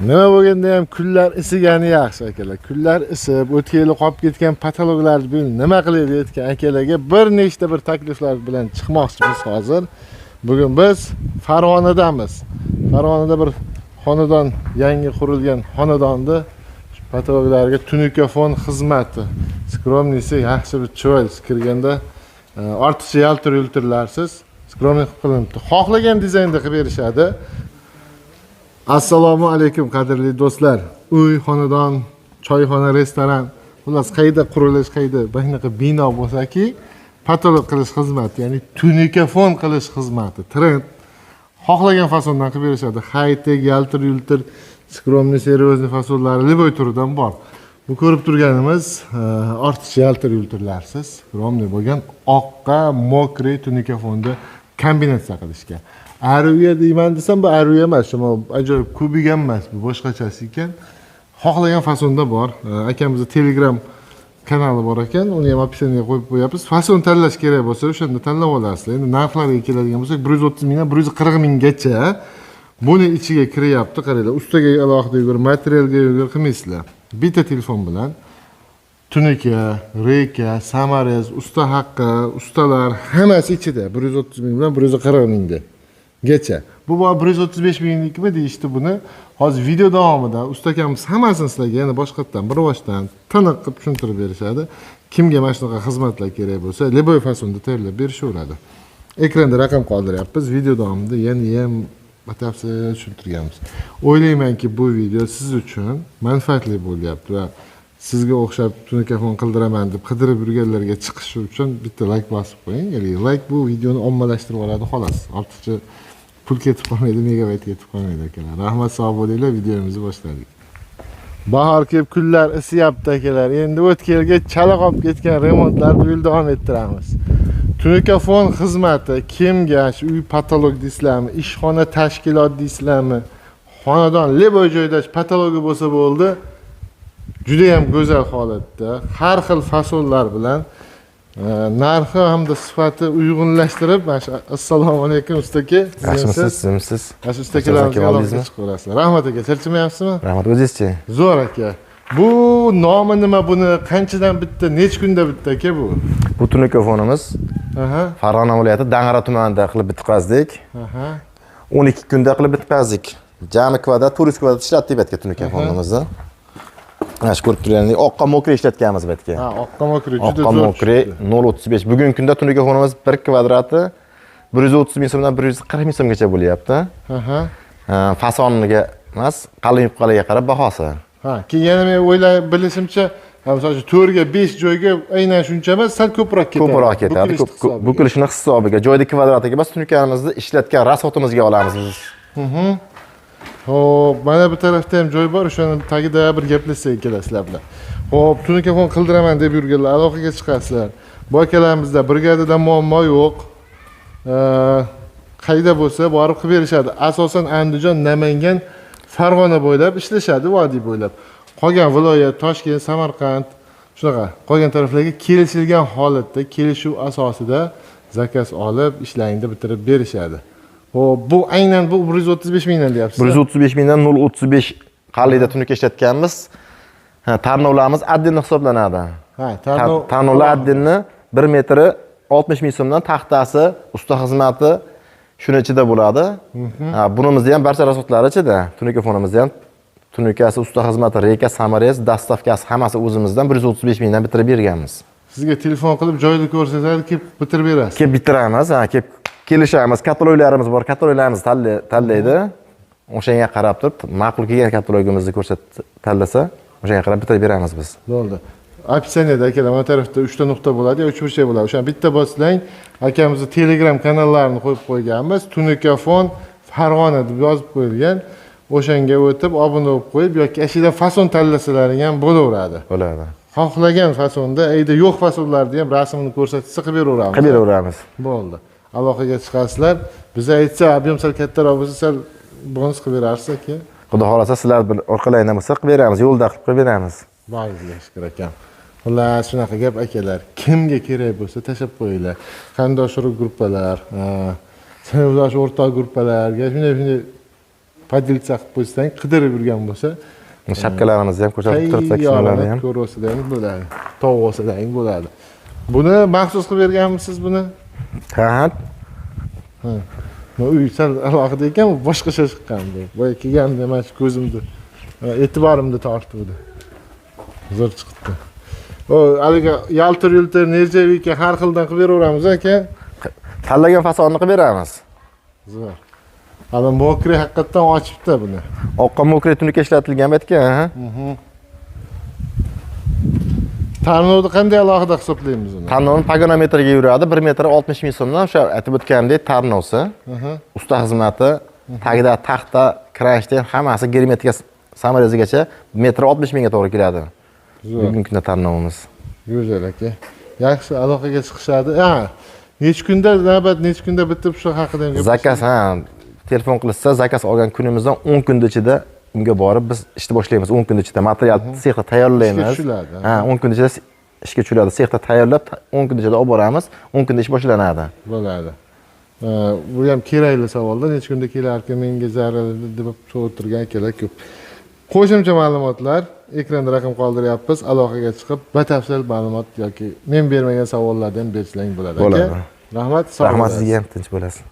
Nima bo'lganda ham kunlar isigani yaxshi akalar. Kunlar isib, o'tgan yili qolib ketgan patologlarni bugun nima qilaylik aytgan akalarga bir nechta bir takliflar bilan chiqmoqchimiz hozir. Bugun biz Farg'onadamiz. Farg'onada bir xonadon, yangi qurilgan xonadonni patologlarga tunikafon xizmati. Skromnisi yaxshi bir cho'l kirganda ortiqcha yaltir-yultirlarsiz skromnik qilinibdi. Xohlagan dizaynda qilib berishadi. Assalomu alaykum qadrli do'stlar. Uy, xonadon, choyxona, restoran, xullas qayda qurilish, qayda bunaqa bino bo'lsa-ki, patolog qilish xizmati, ya'ni tunikafon qilish xizmati, trend xohlagan fasondan qilib berishadi. High-tech, yaltir-yultir, skromniy, seriozniy fasonlari liboy turidan bor. Bu ko'rib turganimiz ortiqcha yaltir-yultirlarsiz, skromniy bo'lgan oqqa mokriy tunikafonda kombinatsiya qilishgan. Aruya deyman desam, bu aruya emas, shuma ajoyib kubik emas, bu boshqachasi ekan. Xohlagan fasonda bor. Akamizning Telegram kanali bor ekan, uni ham opsiyaga qo'yib qo'yapmiz. Fason tanlash kerak bo'lsa, o'shanda tanlab olasizlar. Endi narxlarga keladigan bo'lsak, 130 mingdan 140 minggacha buni ichiga kiryapti. Qaranglar, ustiga alohida yugurib, materialga yugurib qilmaysizlar. Bitta telefon bilan tunika, reyka, samarez, usta haqqi, ustalar hammasi ichida 130 ming bilan 140 mingda gacha. Bu 135 minglikmi deyishdi buni. Hozir video davomida ustakamiz hammasini sizlarga yana boshqatdan bir boshdan tiniq qilib tushuntirib berishadi. Kimga mana shunaqa xizmatlar kerak bo'lsa, liboy fasonda tayyorlab berishaveradi. Ekranda raqam qoldiryapmiz. Video davomida yana ham batafsil tushuntirganmiz. O'ylaymanki, bu video siz uchun manfaatli bo'lyapti va sizga o'xshab tunikafon qildiraman deb qidirib yurganlarga chiqishi uchun bitta like bosib qo'ying. Ya'ni like bu videoni ommalashtirib oladi xolos. Ortiqcha pul ketib qolmaydi, megabayt ketib qolmaydi akalar. Rahmat, sog' bo'linglar, videomizni boshladik. Bahor kelib, kunlar isyapti akalar. Endi o'tgan yilga chala qolib ketgan remontlarni bu yil davom ettiramiz. Tunikafon xizmati kimga, uy patolog deysizlarmi, ishxona tashkilot deysizlarmi, xonadon liboy joyda patologi bo'lsa bo'ldi. Juda ham go'zal holatda, har xil fasonlar bilan narxi hamda sifati uyg'unlashtirib, assalomu alaykum ustaka. Yaxshimisiz? Mana ustakalarga alohida chiqib ko'rasizlar. Rahmat aka, charchamayapsizmi? Rahmat, o'zingizchi? Zo'r aka. Bu nomi nima, buni qanchadan bitta, necha kunda bitta aka bu? Bu tunikafonimiz Farg'ona viloyati Dang'ara tumanida qilib bitkazdik. 12 kunda qilib bitkazdik. Jami kvadrat, 400 kvadrat ishlatdik betga tunikafonimizni. Mana shu ko'rib turganingizdek, oqqa mokriy ishlatganmiz betga. Ha, oqqa mokriy juda zo'r. Oqqa mokriy 0.35. Bugungi kunda tunikafonimiz 1 kvadrati 130 ming so'mdan 140 ming so'mgacha bo'lyapti. Fasoniga emas, qalin yupqaliga qarab bahosi. Ha, keyin yana men o'ylab bilishimcha, masalan, 4 ga 5 joyga aynan shuncha emas, sal ko'proq ketadi. Ko'proq ketadi. Bukilishning hisobiga, joyda kvadratiga bas tunikamizni ishlatgan rasxotimizga olamiz biz. Xo'p, mana bu tarafda ham joy bor, o'shani tagida bir gaplashsak kelasizlar bilan. Xo'p, tunikafon qildiraman deb yurganlar aloqaga chiqasizlar. Bu akalarimizda brigadada muammo yo'q. Qayda bo'lsa borib qilib berishadi. Asosan Andijon, Namangan, Farg'ona bo'ylab ishlashadi, vodiy bo'ylab. Qolgan viloyat, Toshkent, Samarqand, shunaqa qolgan taraflarga kelishilgan holatda, kelishuv asosida zakaz olib, ishlaringni bitirib berishadi. Xo'p, bu aynan bu 135 mingdan deyapsiz. 135 mingdan 0.35 qalida tunika ishlatganmiz. Tarnovlarimiz addinni hisoblanadi. Ha, tarnovlar addinni 1 metri 60 ming so'mdan taxtasi, usta xizmati shuni ichida bo'ladi. Bunimizda ham barcha rasxotlari ichida. Tunikafonimizda ham tunikasi, usta xizmati, reyka, samarez, dastavkasi hammasi o'zimizdan 135 mingdan bitirib berganmiz. Sizga telefon qilib joyni ko'rsatadi, kelib bitirib berasiz. Kelib bitiramiz, kelib kelishamiz. Kataloglarimiz bor, kataloglarimizni tanlaydi. O'shanga qarab turib, ma'qul kelgan katalogimizni tanlasa, o'shanga qarab bitirib beramiz biz. Bo'ldi. Opsiyaniyada akalar, mana tarafda 3 ta nuqta bo'ladi, 3 burchak bo'ladi. O'shani bitta boslang, akamizning Telegram kanallarini qo'yib qo'yganmiz. Tunikafon Farg'ona deb yozib qo'yilgan. O'shanga o'tib, obuna bo'lib qo'yib yoki ashida fason tanlasalaring ham bo'laveradi. Bo'ladi. Xohlagan fasonda, ayda yo'q fasonlarni ham rasmini ko'rsatsa qilib beraveramiz. Qilib beraveramiz. Bo'ldi. Aloqaga chiqasizlar. Biza aytsa, ob'em sal kattaroq bo'lsa, sal bonus qilib berarsiz aka. Xudo xolasa sizlar orqalaringdan bo'lsa qilib beramiz, yo'lda qilib beramiz. Ba'zilariga shukur akam. Xullas, shunaqa gap akalar. Kimga kerak bo'lsa tashab qo'yinglar. Qarindosh urug' gruppalar, sinfdosh o'rtoq gruppalarga shunday podelitsa qilib qo'ysang, qidirib yurgan bo'lsa, Shapkalarimizni ham ko'rsatib turibdi, kishnalarni ham. ko'rosida ham bo'ladi. Tovosida ham bo'ladi. Buni maxsus qilib berganmisiz buni? Ha. Ha. Uy sal alohida ekan, boshqacha chiqqan bu. Boya kelganda mana shu ko'zimni, e'tiborimni tortdi. Zo'r chiqdi. O, haliga yaltir-yultir nerjavika har xildan qilib beraveramiz aka. Tanlagan fasonni qilib beramiz. Zo'r. Hali mokri haqiqatdan ochibdi buni. Oqqa mokri tunuka ishlatilgan betga, ha? Tanlovni qanday alohida hisoblaymiz uni? Tanlovni pagonometrga yuradi, 1 metr 60 ming so'mdan o'sha aytib o'tgandek tarnovsi, usta xizmati, tagida taxta, kranshtayn hammasi germetika samorezigacha 1 metr 60 mingga to'g'ri keladi. Bugungi kunda tarnovimiz. Go'zal aka. Yaxshi aloqaga chiqishadi. Ha, necha kunda navbat, necha kunda bitib shu haqida ham zakaz, ha, telefon qilsa, zakaz olgan kunimizdan 10 kun ichida unga borib biz ishni boshlaymiz. 10 kun ichida material sexda tayyorlaymiz. Ishga tushiladi. Ha, 10 kun ichida ishga tushiladi. Sexda tayyorlab 10 kun ichida olib boramiz. 10 kunda ish boshlanadi. Bo'ladi. Bu ham kerakli savolda, necha kunda kelarkan menga zarar deb so'rayotgan akalar ko'p. Qo'shimcha ma'lumotlar ekranda raqam qoldiryapmiz. Aloqaga chiqib, batafsil ma'lumot yoki men bermagan savollardan bersalaring bo'ladi aka. Bo'ladi. Rahmat, sog' bo'ling. Rahmat, sizga ham tinch bo'lasiz.